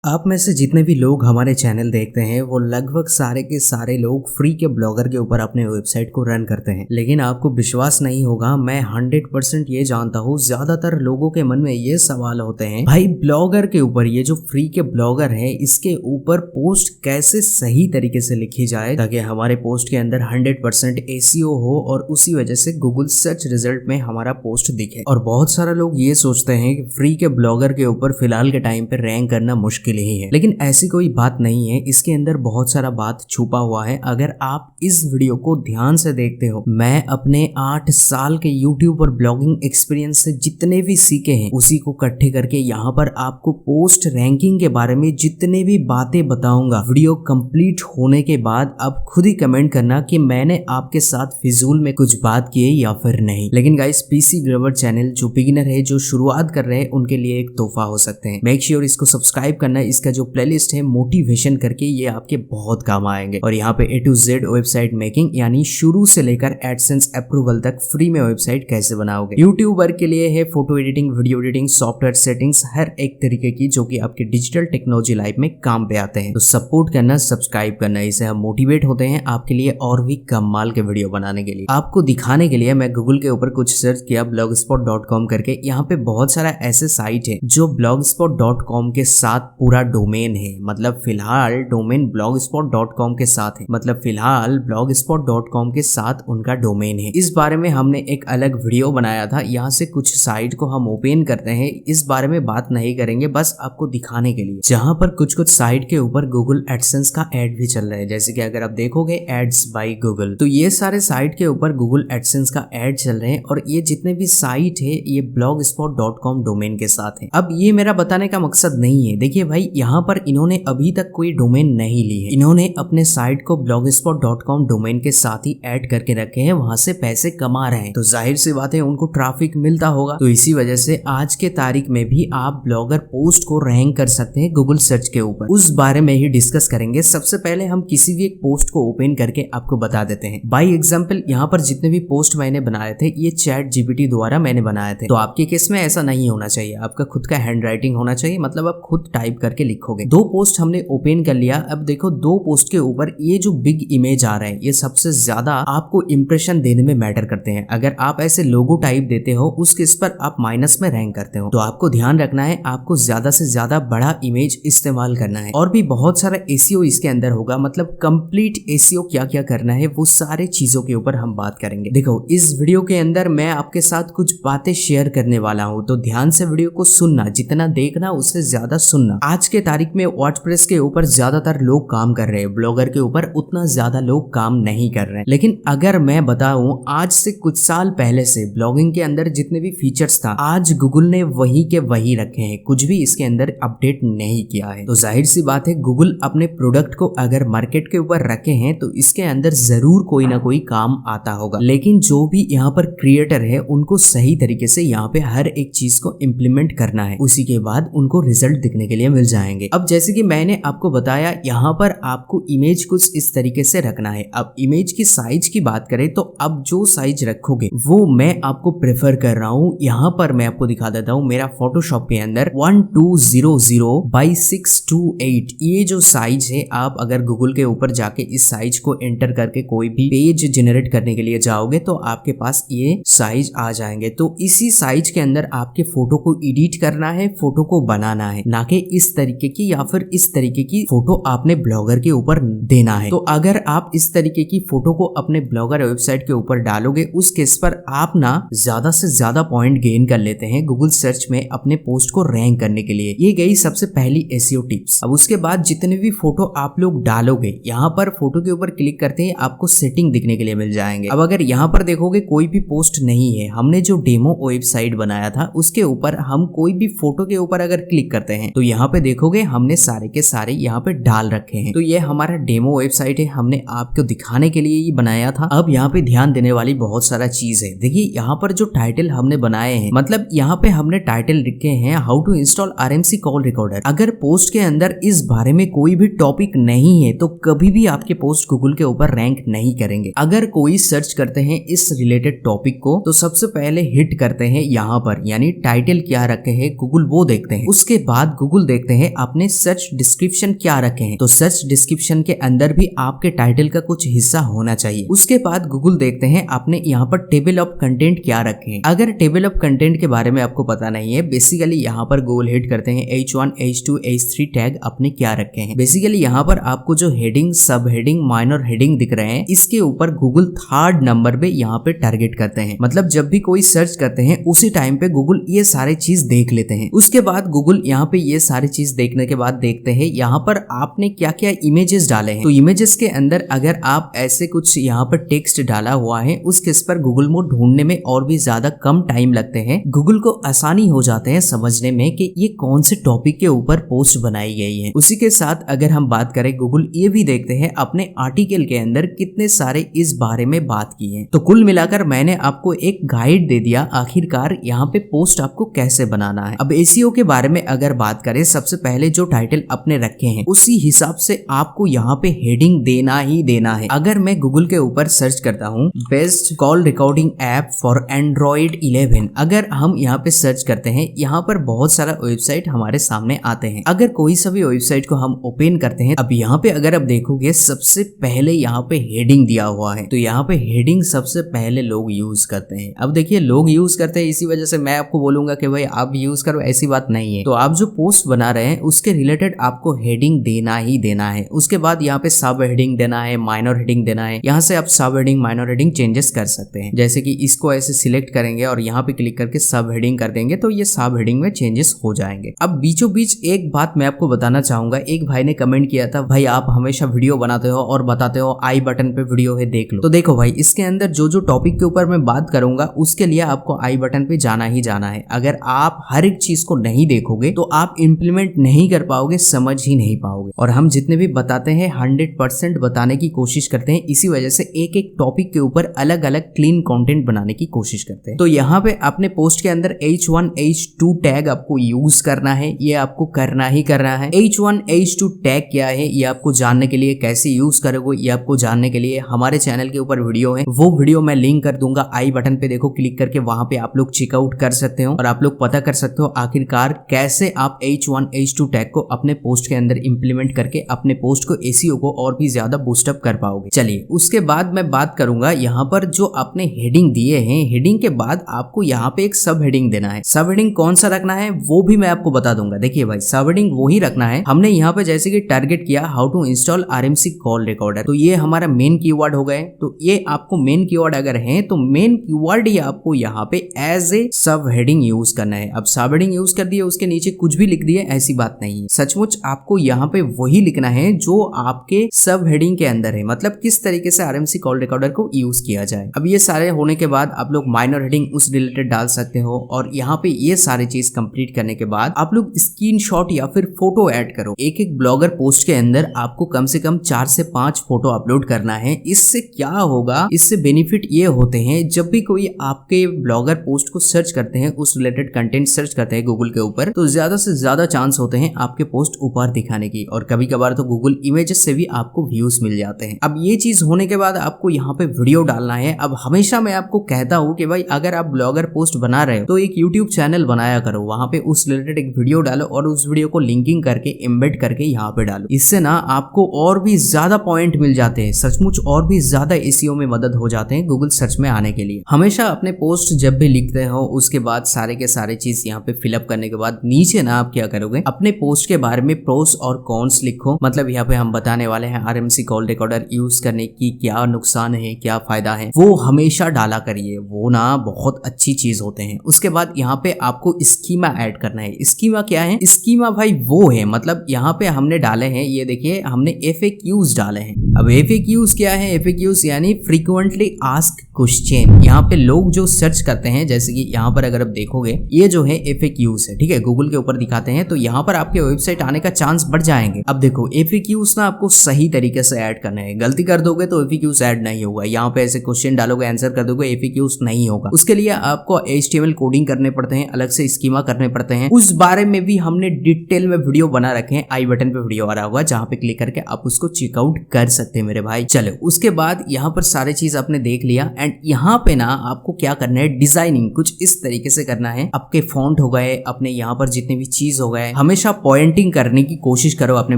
आप में से जितने भी लोग हमारे चैनल देखते हैं वो लगभग सारे के सारे लोग फ्री के ब्लॉगर के ऊपर अपने वेबसाइट को रन करते हैं। लेकिन आपको विश्वास नहीं होगा, मैं 100% ये जानता हूँ, ज्यादातर लोगों के मन में ये सवाल होते हैं, भाई ब्लॉगर के ऊपर, ये जो फ्री के ब्लॉगर है, इसके ऊपर पोस्ट कैसे सही तरीके से लिखी जाए ताकि हमारे पोस्ट के अंदर 100% एसीओ हो और उसी वजह से गूगल सर्च रिजल्ट में हमारा पोस्ट दिखे। और बहुत सारे लोग ये सोचते हैं कि फ्री के ब्लॉगर के ऊपर फिलहाल के टाइम पे रैंक करना मुश्किल ही है, लेकिन ऐसी कोई बात नहीं है। इसके अंदर बहुत सारा बात छुपा हुआ है। अगर आप इस वीडियो को ध्यान से देखते हो, मैं अपने 8 साल के यूट्यूब और ब्लॉगिंग एक्सपीरियंस से जितने भी सीखे हैं उसी को इकट्ठे करके यहाँ पर आपको पोस्ट रैंकिंग के बारे में जितने भी बातें बताऊंगा। वीडियो कंप्लीट होने के बाद आप खुद ही कमेंट करना कि मैंने आपके साथ फिजूल में कुछ बात की है या फिर नहीं। लेकिन गाइस, पीसी ग्रेवर चैनल जो बिगिनर है, जो शुरुआत कर रहे हैं, उनके लिए एक तोहफा हो सकते हैं। मेक श्योर इसको सब्सक्राइब करना। इसका जो प्लेलिस्ट है मोटिवेशन करके, ये आपके बहुत काम आएंगे। और यहाँ पे A to Z website making, यानी शुरू से लेकर एडसेंस अप्रूवल तक फ्री में वेबसाइट कैसे बनाओगे। यूट्यूबर के लिए है photo editing, video editing, software settings, हर एक तरीके की जो कि आपके डिजिटल टेक्नोलॉजी लाइफ में काम पे आते हैं। तो सपोर्ट करना, सब्सक्राइब करना, इससे हम मोटिवेट होते हैं आपके लिए और भी कमाल के वीडियो बनाने के लिए। आपको दिखाने के लिए मैं गूगल के ऊपर कुछ सर्च किया, blogspot.com करके। यहाँ पे बहुत सारा ऐसे साइट है जो blogspot.com के साथ पूरा डोमेन है, मतलब फिलहाल डोमेन blogspot.com के साथ है, मतलब फिलहाल blogspot.com के साथ उनका डोमेन है। इस बारे में हमने एक अलग वीडियो बनाया था। यहाँ से कुछ साइट को हम ओपन करते हैं, इस बारे में बात नहीं करेंगे, बस आपको दिखाने के लिए। जहां पर कुछ साइट के ऊपर गूगल एडसेंस का एड भी चल रहा है, जैसे कि अगर आप देखोगे एड्स बाय गूगल, तो ये सारे साइट के ऊपर गूगल एडसेंस का एड चल रहे हैं। और ये जितने भी साइट है ये blogspot.com डोमेन के साथ है। अब ये मेरा बताने का मकसद नहीं है। देखिए भाई, यहाँ पर इन्होंने अभी तक कोई डोमेन नहीं ली है। इन्होंने अपने साइट को blogspot.com डोमेन के साथ ही ऐड करके रखे हैं, वहां से पैसे कमा रहे हैं, तो जाहिर सी बात है उनको ट्रैफिक मिलता होगा। तो इसी वजह से आज के तारीख में भी आप ब्लॉगर पोस्ट को रैंक कर सकते हैं गूगल सर्च के ऊपर। उस बारे में ही डिस्कस करेंगे। सबसे पहले हम किसी भी एक पोस्ट को ओपन करके आपको बता देते हैं। बाय एग्जाम्पल, यहाँ पर जितने भी पोस्ट मैंने बनाए थे ये ChatGPT द्वारा मैंने बनाए थे। तो आपके केस में ऐसा नहीं होना चाहिए, आपका खुद का हैंड राइटिंग होना चाहिए, मतलब आप खुद टाइप करके लिखोगे। 2 पोस्ट हमने ओपन कर लिया। अब देखो 2 पोस्ट के ऊपर ये जो बिग इमेज आ रहा है, ये सबसे ज्यादा आपको इंप्रेशन देने में मैटर करते हैं। अगर आप ऐसे लोगो टाइप देते हो, उस केस पर आप माइनस में रैंक करते हो। तो आपको ध्यान रखना है, आपको ज्यादा से ज्यादा बड़ा इमेज इस्तेमाल करना है। और भी बहुत सारा एसीओ इसके अंदर होगा, मतलब कंप्लीट एसीओ क्या क्या करना है वो सारे चीजों के ऊपर हम बात करेंगे। देखो, इस वीडियो के अंदर मैं आपके साथ कुछ बातें शेयर करने वाला हूँ, तो ध्यान से वीडियो को सुनना, जितना देखना उससे ज्यादा सुनना। आज के तारीख में वर्डप्रेस के ऊपर ज्यादातर लोग काम कर रहे हैं, ब्लॉगर के ऊपर उतना ज्यादा लोग काम नहीं कर रहे हैं। लेकिन अगर मैं बताऊं, आज से कुछ साल पहले से ब्लॉगिंग के अंदर जितने भी फीचर्स था, आज गूगल ने वही के वही रखे हैं, कुछ भी इसके अंदर अपडेट नहीं किया है। तो जाहिर सी बात है, गूगल अपने प्रोडक्ट को अगर मार्केट के ऊपर रखे हैं तो इसके अंदर जरूर कोई ना कोई काम आता होगा। लेकिन जो भी यहाँ पर क्रिएटर है, उनको सही तरीके से यहाँ पे हर एक चीज को इम्प्लीमेंट करना है, उसी के बाद उनको रिजल्ट दिखने के लिए मिल जाएंगे। अब जैसे कि मैंने आपको बताया, यहाँ पर आपको इमेज कुछ इस तरीके से रखना है। अब इमेज की साइज की बात करें तो अब जो साइज रखोगे वो मैं आपको प्रेफर कर रहा हूँ। यहाँ पर मैं आपको दिखा देता हूँ, मेरा फोटोशॉप के अंदर 1200x628 ये जो साइज है, आप अगर गूगल के ऊपर जाके इस साइज को एंटर करके कोई भी पेज जनरेट करने के लिए जाओगे तो आपके पास ये साइज आ जाएंगे। तो इसी साइज के अंदर आपके फोटो को एडिट करना है, फोटो को बनाना है, ना कि इस तरीके की या फिर इस तरीके की फोटो आपने ब्लॉगर के ऊपर देना है। तो अगर आप इस तरीके की फोटो को अपने ब्लॉगर वेबसाइट के ऊपर डालोगे, उस केस पर आप ना ज्यादा से ज्यादा पॉइंट गेन कर लेते हैं गूगल सर्च में अपने पोस्ट को रैंक करने के लिए। ये गई सबसे पहली एसईओ टिप्स। अब उसके बाद जितने भी फोटो आप लोग डालोगे, यहाँ पर फोटो के ऊपर क्लिक करते हैं, आपको सेटिंग दिखने के लिए मिल जाएंगे। अब अगर यहाँ पर देखोगे कोई भी पोस्ट नहीं है, हमने जो डेमो वेबसाइट बनाया था उसके ऊपर हम कोई भी फोटो के ऊपर अगर क्लिक करते हैं तो यहाँ पे देखोगे हमने सारे के सारे यहाँ पे डाल रखे हैं। तो ये हमारा डेमो वेबसाइट है, हमने आपको दिखाने के लिए ये बनाया था। अब यहाँ पे ध्यान देने वाली बहुत सारा चीज है। देखिए, यहाँ पर जो टाइटल हमने बनाए हैं, मतलब यहाँ पे हमने टाइटल लिखे हैं how to install RMC call recorder. अगर पोस्ट के अंदर इस बारे में कोई भी टॉपिक नहीं है तो कभी भी आपके पोस्ट गूगल के ऊपर रैंक नहीं करेंगे। अगर कोई सर्च करते हैं इस रिलेटेड टॉपिक को तो सबसे पहले हिट करते हैं यहाँ पर, यानी टाइटल क्या रखे हैं गूगल वो देखते हैं। उसके बाद गूगल देखते देखते हैं अपने सर्च डिस्क्रिप्शन क्या रखे हैं। तो सर्च डिस्क्रिप्शन के अंदर भी आपके टाइटल का कुछ हिस्सा होना चाहिए। उसके बाद गूगल देखते हैं आपने यहाँ पर टेबल ऑफ कंटेंट क्या रखे हैं। अगर टेबल ऑफ कंटेंट के बारे में आपको पता नहीं है, बेसिकली यहाँ पर गूगल हिट करते हैं H1, H2, H3 टैग अपने क्या रखे हैं। बेसिकली यहाँ पर आपको जो हेडिंग, सब हेडिंग, माइनर हेडिंग दिख रहे हैं, इसके ऊपर गूगल 3rd नंबर पे यहाँ पे टारगेट करते हैं। मतलब जब भी कोई सर्च करते हैं उसी टाइम पे गूगल ये सारे चीज देख लेते हैं। उसके बाद गूगल यहाँ पे ये सारी चीज देखने के बाद देखते हैं यहाँ पर आपने क्या क्या इमेजेस डाले हैं। तो इमेजेस के अंदर अगर आप ऐसे कुछ यहाँ पर टेक्स्ट डाला हुआ है, उस केस पर गूगल में ढूंढने में और भी ज्यादा कम टाइम लगते हैं। गूगल को आसानी हो जाते हैं समझने में कि ये कौन से टॉपिक के ऊपर पोस्ट बनाई गई है। उसी के साथ अगर हम बात करें, गूगल ये भी देखते हैं अपने आर्टिकल के अंदर कितने सारे इस बारे में बात की है। तो कुल मिलाकर मैंने आपको एक गाइड दे दिया आखिरकार यहाँ पे पोस्ट आपको कैसे बनाना है। अब एसईओ के बारे में अगर बात करें, सबसे पहले जो टाइटल अपने रखे हैं उसी हिसाब से आपको यहाँ पे हेडिंग देना ही देना है। अगर मैं गूगल के ऊपर सर्च करता हूँ best call recording app for Android 11, अगर हम यहाँ पे सर्च करते हैं, यहाँ पर बहुत सारा वेबसाइट हमारे सामने आते हैं। अगर कोई सा भी वेबसाइट को हम ओपन करते हैं, अब यहाँ पे अगर आप देखोगे सबसे पहले यहाँ पे हेडिंग दिया हुआ है। तो यहाँ पे हेडिंग सबसे पहले लोग यूज करते हैं। अब देखिए लोग यूज करते हैं, इसी वजह से मैं आपको बोलूंगा कि भाई आप यूज करो, ऐसी बात नहीं है। तो आप जो पोस्ट बना रहे हैं उसके रिलेटेड आपको हेडिंग देना ही देना है। उसके बाद यहाँ पे सब हेडिंग देना है, माइनर हेडिंग देना है। यहाँ से आप सब हेडिंग, माइनर हेडिंग चेंजेस कर सकते हैं। जैसे कि इसको ऐसे सिलेक्ट करेंगे और यहाँ पे क्लिक करके सब हेडिंग कर देंगे तो ये सब हेडिंग में चेंजेस हो जाएंगे। अब बीचों बीच एक बात मैं आपको बताना चाहूंगा। एक भाई ने कमेंट किया था, भाई आप हमेशा वीडियो बनाते हो और बताते हो आई बटन पे वीडियो है देख लो। तो देखो भाई, इसके अंदर जो जो टॉपिक के ऊपर मैं बात करूंगा उसके लिए आपको आई बटन पे जाना ही जाना है। अगर आप हर एक चीज को नहीं देखोगे तो आप इंप्लीमेंट नहीं कर पाओगे, समझ ही नहीं पाओगे। और हम जितने भी बताते हैं 100% बताने की कोशिश करते हैं। इसी वजह से एक एक टॉपिक के ऊपर अलग अलग क्लीन कंटेंट बनाने की कोशिश करते हैं। तो यहाँ पे अपने पोस्ट के अंदर H1, H2 टैग आपको यूज करना है, ये आपको करना ही करना है। H1, H2 टैग क्या है ये आपको जानने के लिए, कैसे यूज करोगे ये आपको जानने के लिए हमारे चैनल के ऊपर वीडियो है। वो वीडियो मैं लिंक कर दूंगा आई बटन पे, देखो क्लिक करके वहां पे आप लोग चेकआउट कर सकते हो और आप लोग पता कर सकते हो आखिरकार कैसे आप H1, H2 टैग को अपने पोस्ट के अंदर इंप्लीमेंट करके अपने पोस्ट को एसईओ को और भी ज्यादा बूस्टअप कर पाओगे। चलिए उसके बाद मैं बात करूंगा यहाँ पर जो आपने हेडिंग दिए हैं, हेडिंग के बाद आपको यहाँ पे एक सब हेडिंग देना है। सब हेडिंग कौन सा रखना है वो भी मैं आपको बता दूंगा। देखिए भाई, सब हेडिंग वो ही रखना है। हमने यहाँ पे जैसे कि टारगेट किया how to install RMC call recorder, तो ये हमारा मेन कीवर्ड हो गए। तो ये आपको मेन कीवर्ड अगर है तो मेन कीवर्ड ही आपको यहाँ पे एज ए सब हेडिंग यूज करना है। अब सब हेडिंग यूज कर दिए, उसके नीचे कुछ भी लिख दिए, ऐसी बात नहीं है। सचमुच आपको यहाँ पे वही लिखना है जो आपके सब हेडिंग के अंदर है, मतलब किस तरीके से RMC कॉल रिकॉर्डर को यूज किया जाए। अब ये सारे होने के बाद आप लोग माइनर हेडिंग उस रिलेटेड डाल सकते हो और यहाँ पे ये सारी चीज कंप्लीट करने के बाद आप लोग स्क्रीनशॉट या फिर फोटो ऐड करो। एक एक ब्लॉगर पोस्ट के अंदर आपको कम से कम 4 से 5 फोटो अपलोड करना है। इससे क्या होगा, इससे बेनिफिट ये होते हैं, जब भी कोई आपके ब्लॉगर पोस्ट को सर्च करते हैं, उस रिलेटेड कंटेंट सर्च करते हैं गूगल के ऊपर, तो ज्यादा से ज्यादा चांस होते हैं आपके पोस्ट ऊपर दिखाने की। और कभी कभार तो गूगल इमेजेस से भी आपको व्यूज मिल जाते हैं। अब ये चीज होने के बाद आपको यहाँ पे वीडियो डालना है। अब हमेशा मैं आपको कहता हूँ कि भाई अगर आप ब्लॉगर पोस्ट बना रहे हो तो एक यूट्यूब चैनल बनाया करो, वहां पे उस रिलेटेड एक वीडियो डालो और उस वीडियो को लिंकिंग करके एम्बेड करके यहाँ पे डालो। इससे ना आपको और भी ज्यादा पॉइंट मिल जाते हैं, सचमुच और भी ज्यादा एसईओ में मदद हो जाते हैं गूगल सर्च में आने के लिए। हमेशा अपने पोस्ट जब भी लिखते हो उसके बाद सारे के सारे चीज यहाँ पे फिलअप करने के बाद नीचे ना आप क्या करोगे, अपने पोस्ट के बारे में प्रोस और कॉन्स लिखो। मतलब यहाँ पे हम बताने वाले हैं RMC कॉल रिकॉर्डर यूज करने की क्या नुकसान है, क्या फायदा है, वो हमेशा डाला करिए, वो ना बहुत अच्छी चीज होते हैं। उसके बाद यहाँ पे आपको स्कीमा ऐड करना है। स्कीमा क्या है? स्कीमा भाई वो है, मतलब यहाँ पे हमने डाले हैं, ये देखिए हमने FAQs डाले हैं। अब FAQs क्या है? FAQs यानी फ्रीक्वेंटली आस्क्ड क्वेश्चन। यहाँ पे लोग जो सर्च करते हैं, जैसे कि यहाँ पर अगर आप देखोगे ये जो है FAQs है, ठीक है, गूगल के ऊपर दिखाते हैं, तो यहाँ पर आपके वेबसाइट आने का चांस बढ़ जाएंगे। अब देखो FAQs ना आपको सही तरीके से ऐड करना है, गलती कर दोगे तो FAQs ऐड नहीं होगा। यहाँ पे ऐसे क्वेश्चन डालोगे आंसर कर दोगे, FAQs नहीं होगा। उसके लिए आपको HTML कोडिंग करने पड़ते हैं, अलग से स्कीमा करने पड़ते हैं। उस बारे में भी हमने डिटेल में वीडियो बना रखे हैं, आई बटन पे वीडियो आ रहा होगा, जहाँ पे क्लिक करके आप उसको चेकआउट कर सकते सकते हैं मेरे भाई। चलो उसके बाद यहाँ पर सारे चीज आपने देख लिया एंड यहाँ पे ना आपको क्या करना है, डिजाइनिंग कुछ इस तरीके से करना है। आपके फॉन्ट हो गए, अपने यहाँ पर जितने भी चीज हो गए, हमेशा पॉइंटिंग करने की कोशिश करो अपने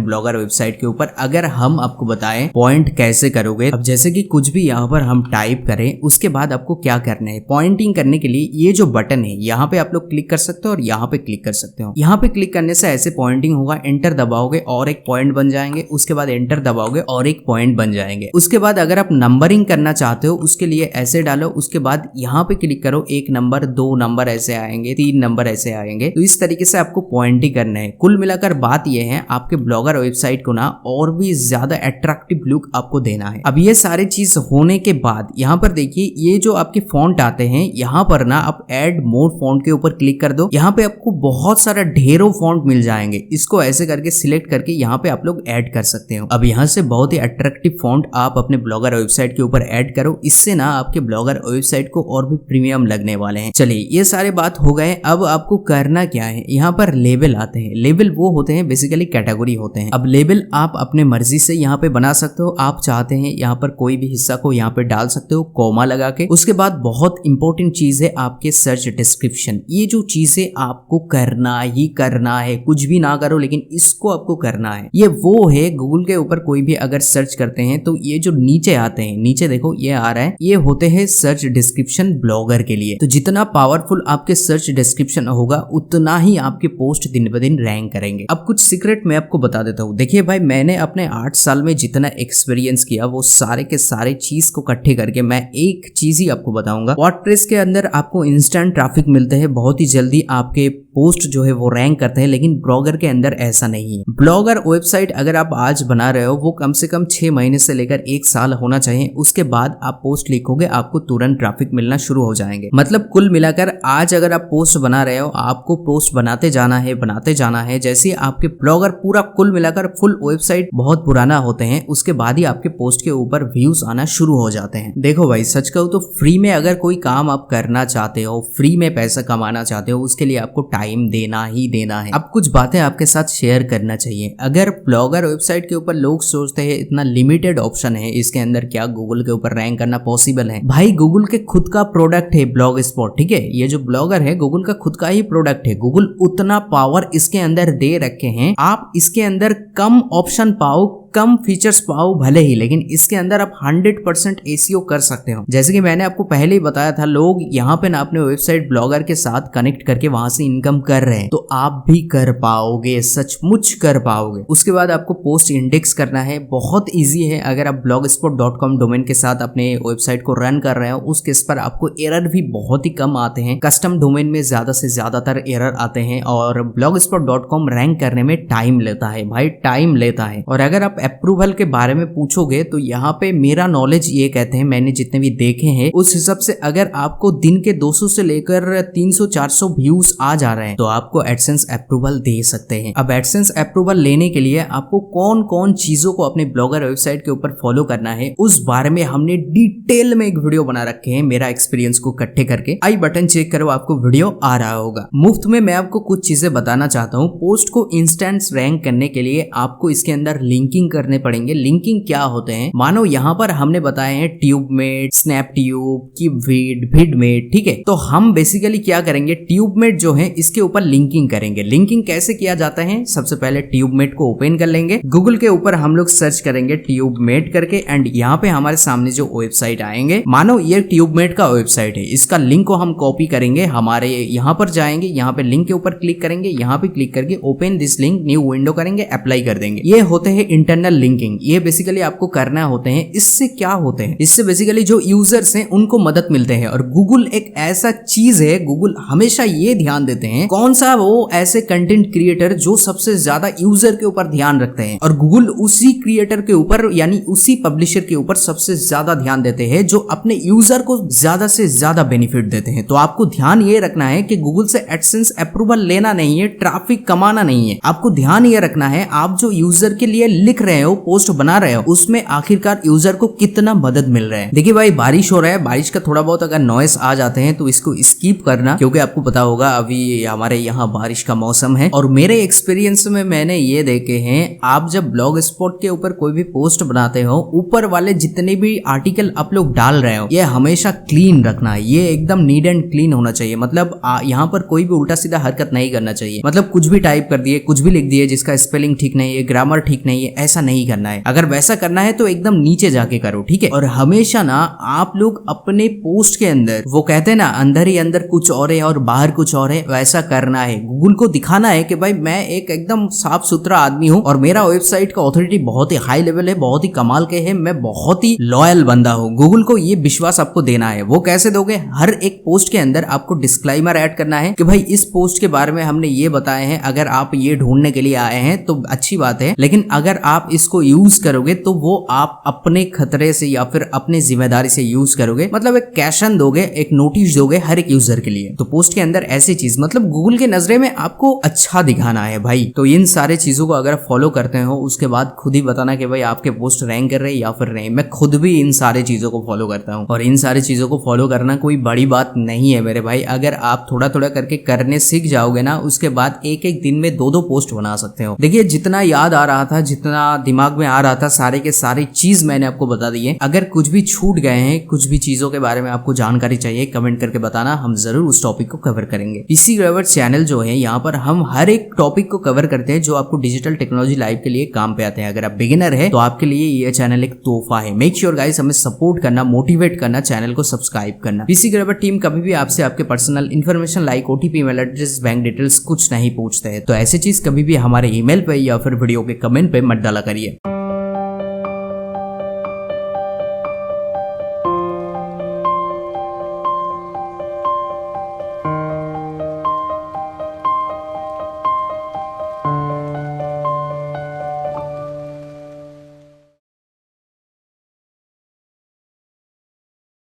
ब्लॉगर वेबसाइट के ऊपर। अगर हम आपको बताएं पॉइंट कैसे करोगे, अब जैसे कि कुछ भी यहाँ पर हम टाइप करें, उसके बाद आपको क्या करना है, पॉइंटिंग करने के लिए ये जो बटन है यहाँ पे आप लोग क्लिक कर सकते हो और यहाँ पे क्लिक कर सकते हो। यहाँ पे क्लिक करने से ऐसे पॉइंटिंग होगा, एंटर दबाओगे और एक पॉइंट बन जाएंगे, उसके बाद एंटर दबाओगे और एक पॉइंट बन जाएंगे। उसके बाद अगर आप नंबरिंग करना चाहते हो उसके लिए ऐसे डालो, उसके बाद यहाँ पे क्लिक करो, 1 नंबर 2 नंबर ऐसे आएंगे, 3 नंबर ऐसे आएंगे। तो इस तरीके से आपको पॉइंटिंग करना है। कुल मिलाकर बात यह है आपके ब्लॉगर वेबसाइट को ना और भी ज्यादा अट्रैक्टिव लुक आपको देना है। अब ये सारी चीज होने के बाद यहाँ पर देखिए ये जो आपके फॉन्ट आते हैं, यहाँ पर ना आप ऐड मोर फॉन्ट के ऊपर क्लिक कर दो। यहाँ पे आपको बहुत सारा ढेरों फॉन्ट मिल जाएंगे, इसको ऐसे करके सिलेक्ट करके यहाँ पे आप लोग ऐड कर सकते हो। अब यहाँ से बहुत ही अट्रैक्टिव फॉन्ट आप अपने ब्लॉगर वेबसाइट के ऊपर ऐड करो, इससे ना आपके ब्लॉगर वेबसाइट को और भी प्रीमियम लगने वाले हैं। चलिए ये सारे बात हो गए, अब आपको करना क्या है, यहाँ पर लेबल आते हैं। लेबल वो होते हैं बेसिकली कैटेगरी होते हैं। अब लेबल आप अपने मर्जी से यहाँ पे बना सकते हो, आप चाहते हैं यहाँ पर कोई भी हिस्सा को यहाँ पे डाल सकते हो कोमा लगा के। उसके बाद बहुत इंपॉर्टेंट चीज है आपके सर्च डिस्क्रिप्शन। ये जो चीजें आपको करना ही करना है, कुछ भी ना करो लेकिन इसको आपको करना है। ये वो है गूगल के ऊपर कोई भी अगर सर्च करते हैं तो ये जो नीचे आते हैं, नीचे देखो ये आ रहा है, ये होते हैं सर्च डिस्क्रिप्शन ब्लॉगर के लिए। तो जितना पावरफुल आपके सर्च डिस्क्रिप्शन होगा उतना ही आपके पोस्ट दिन ब दिन रैंक करेंगे। अब कुछ सीक्रेट मैं आपको बता देता हूँ। देखिए भाई, मैंने अपने 8 साल में जितना एक्सपीरियंस किया वो सारे के सारे चीज को इकट्ठे करके मैं एक चीज ही आपको बताऊंगा। वर्डप्रेस के अंदर आपको इंस्टेंट ट्रैफिक मिलते हैं, बहुत ही जल्दी आपके पोस्ट जो है वो रैंक करते हैं, लेकिन ब्लॉगर के अंदर ऐसा नहीं है। ब्लॉगर वेबसाइट अगर आप आज बना रहे हो वो कम से कम 6 महीने से लेकर 1 साल होना चाहिए। उसके बाद आप पोस्ट लिखोगे आपको तुरंत ट्रैफिक मिलना शुरू हो जाएंगे। मतलब कुल मिलाकर आज अगर आप पोस्ट बना रहे हो, आपको पोस्ट बनाते जाना है। जैसे आपके ब्लॉगर पूरा कुल मिलाकर फुल वेबसाइट बहुत पुराना होते हैं, उसके बाद ही आपके पोस्ट के ऊपर व्यूज आना शुरू हो जाते हैं। देखो भाई, सच कहूं तो फ्री में अगर कोई काम आप करना चाहते हो, फ्री में पैसा कमाना चाहते हो, उसके लिए आपको टाइम देना ही देना है। अब कुछ बातें आपके साथ शेयर करना चाहिए। अगर ब्लॉगर वेबसाइट के ऊपर लोग सोचते हैं इतना लिमिटेड ऑप्शन है इसके अंदर, क्या गूगल के ऊपर रैंक करना पॉसिबल है? भाई गूगल के खुद का प्रोडक्ट है ब्लॉग स्पॉट, ठीक है? ये जो ब्लॉगर है गूगल का खुद का ही प्रोडक्ट है। गूगल उतना पावर इसके अंदर दे रखे हैं, आप इसके अंदर कम ऑप्शन पाओ, कम फीचर्स पाओ भले ही, लेकिन इसके अंदर आप 100% एसीओ कर सकते हो। जैसे कि मैंने आपको पहले ही बताया था, लोग यहाँ पे ना अपने वेबसाइट ब्लॉगर के साथ कनेक्ट करके वहां से इनकम कर रहे हैं, तो आप भी कर पाओगे, सचमुच कर पाओगे। उसके बाद आपको पोस्ट इंडेक्स करना है, बहुत इजी है। अगर आप blogspot.com डोमेन के साथ अपने वेबसाइट को रन कर रहे हो, उस केस पर आपको एरर भी बहुत ही कम आते हैं। कस्टम डोमेन में ज्यादा से ज्यादातर एरर आते हैं और blogspot.com रैंक करने में टाइम लेता है भाई, टाइम लेता है। और अगर आप अप्रूवल के बारे में पूछोगे तो यहाँ पे मेरा नॉलेज ये कहते हैं, मैंने जितने भी देखे हैं उस हिसाब से अगर आपको दिन के 200 से लेकर 300-400 व्यूज आ जा रहे हैं तो आपको एडसेंस अप्रूवल दे सकते हैं। अब एडसेंस अप्रूवल लेने के लिए आपको कौन कौन चीजों को अपने ब्लॉगर वेबसाइट के ऊपर फॉलो करना है उस बारे में हमने डिटेल में एक वीडियो बना रखे हैं, मेरा एक्सपीरियंस को इकट्ठे करके। आई बटन चेक करो, आपको वीडियो आ रहा होगा। मुफ्त में मैं आपको कुछ चीजें बताना चाहता हूँ। पोस्ट को इंस्टेंट रैंक करने के लिए आपको इसके अंदर लिंकिंग करने पड़ेंगे। लिंकिंग क्या होते हैं, मानो यहाँ पर हमने बताए हैं ट्यूबमेट, स्नैपट्यूब, कीपविड, भिडमेट, ठीक है? तो हम बेसिकली क्या करेंगे, ट्यूबमेट जो है इसके ऊपर लिंकिंग करेंगे। लिंकिंग कैसे किया जाता है, सबसे पहले ट्यूबमेट को ओपन कर लेंगे, गूगल के ऊपर हम लोग सर्च करेंगे ट्यूबमेट करके एंड यहाँ पे हमारे सामने जो वेबसाइट आएंगे, मानो ये ट्यूबमेट का वेबसाइट है, इसका लिंक को हम कॉपी करेंगे, हमारे यहाँ पर जाएंगे, यहाँ पे लिंक के ऊपर क्लिक करेंगे, यहाँ पे क्लिक करके open this link, new window करेंगे, अप्लाई कर देंगे। ये होते हैं इंटरनल लिंकिंग, ये बेसिकली आपको करना होते हैं। इससे क्या होते हैं, इससे बेसिकली जो यूजर्स हैं उनको मदद मिलते हैं। और गूगल एक ऐसा चीज है, गूगल हमेशा ये ध्यान देते हैं कौन सा वो ऐसे कंटेंट क्रिएटर जो सबसे ज्यादा यूजर के ऊपर ध्यान रखते हैं, और गूगल उसी क्रिएटर के ऊपर यानी उसी पब्लिशर के ऊपर सबसे ज्यादा ध्यान देते हैं जो अपने यूजर को ज्यादा से ज्यादा बेनिफिट देते हैं। तो आपको ध्यान ये रखना है कि गूगल से एडसेंस अप्रूवल लेना नहीं है, ट्रैफिक कमाना नहीं है। आपको ध्यान ये रखना है आप जो यूजर के लिए लिख रहे रहे हो, पोस्ट बना रहे हो, उसमें आखिरकार यूजर को कितना मदद मिल रहा है। देखिए भाई, बारिश हो रहा है, बारिश का थोड़ा बहुत अगर नॉइस आ जाते हैं तो इसको स्किप करना, क्योंकि आपको पता होगा अभी हमारे यहाँ बारिश का मौसम है। और मेरे एक्सपीरियंस में मैंने ये देखे हैं, आप जब ब्लॉग स्पॉट के ऊपर कोई भी पोस्ट बनाते हो, ऊपर वाले जितने भी आर्टिकल आप लोग डाल रहे हो, ये हमेशा क्लीन रखना है। ये एकदम नीट एंड क्लीन होना चाहिए। मतलब यहाँ पर कोई भी उल्टा सीधा हरकत नहीं करना चाहिए। मतलब कुछ भी टाइप कर दिए, कुछ भी लिख दिए जिसका स्पेलिंग ठीक नहीं है, ग्रामर ठीक नहीं है, ऐसा नहीं करना है। अगर वैसा करना है तो एकदम नीचे जाके करो, ठीक है। और हमेशा ना आप लोग अपने पोस्ट के अंदर, वो कहते हैं ना अंदर ही अंदर कुछ और है और बाहर कुछ और है, वैसा करना है। गूगल को दिखाना है कि भाई मैं एक एकदम साफ सुथरा आदमी हूँ और मेरा वेबसाइट का ऑथोरिटी बहुत ही हाई लेवल है, बहुत ही कमाल के है, मैं बहुत ही लॉयल बंदा हूँ। गूगल को ये विश्वास आपको देना है। वो कैसे दोगे? हर एक पोस्ट के अंदर आपको डिस्क्लेमर ऐड करना है कि भाई इस पोस्ट के बारे में हमने ये बताए हैं, अगर आप ये ढूंढने के लिए आए हैं तो अच्छी बात है, लेकिन अगर आप इसको यूज करोगे तो वो आप अपने खतरे से या फिर अपने जिम्मेदारी से यूज करोगे। मतलब एक कैशन दोगे, एक नोटिस दोगे हर एक यूजर के लिए। तो पोस्ट के अंदर ऐसी चीज, मतलब गूगल के नजरे में आपको अच्छा दिखाना है भाई। तो इन सारे चीजों को अगर फॉलो करते हो, उसके बाद खुद ही बताना कि भाई आपके पोस्ट रैंक कर रहे हैं या फिर नहीं। मैं खुद भी इन सारे चीजों को फॉलो करता हूँ और इन सारी चीजों को फॉलो करना कोई बड़ी बात नहीं है मेरे भाई। अगर आप थोड़ा थोड़ा करके करने सीख जाओगे ना, उसके बाद एक एक दिन में 2-2 पोस्ट बना सकते हो। देखिए, जितना याद आ रहा था, जितना दिमाग में आ रहा था, सारे के सारी चीज मैंने आपको बता दी है। अगर कुछ भी छूट गए हैं, कुछ भी चीजों के बारे में आपको जानकारी चाहिए, कमेंट करके बताना, हम जरूर उस टॉपिक को कवर करेंगे। पीसी ग्रेवर चैनल जो है, यहाँ पर हम हर एक टॉपिक को कवर करते हैं जो आपको डिजिटल टेक्नोलॉजी लाइफ के लिए काम पे आते हैं। अगर आप बिगिनर है तो आपके लिए ये चैनल एक तोहफा है। मेक श्योर गाइस, हमें सपोर्ट करना, मोटिवेट करना, चैनल को सब्सक्राइब करना। पीसी ग्रेवर टीम कभी भी आपसे आपके personal information like OTP, email address, bank details कुछ नहीं पूछते हैं। तो ऐसी चीज कभी भी हमारे ईमेल पे या फिर वीडियो के कमेंट पे मत डाला करिए।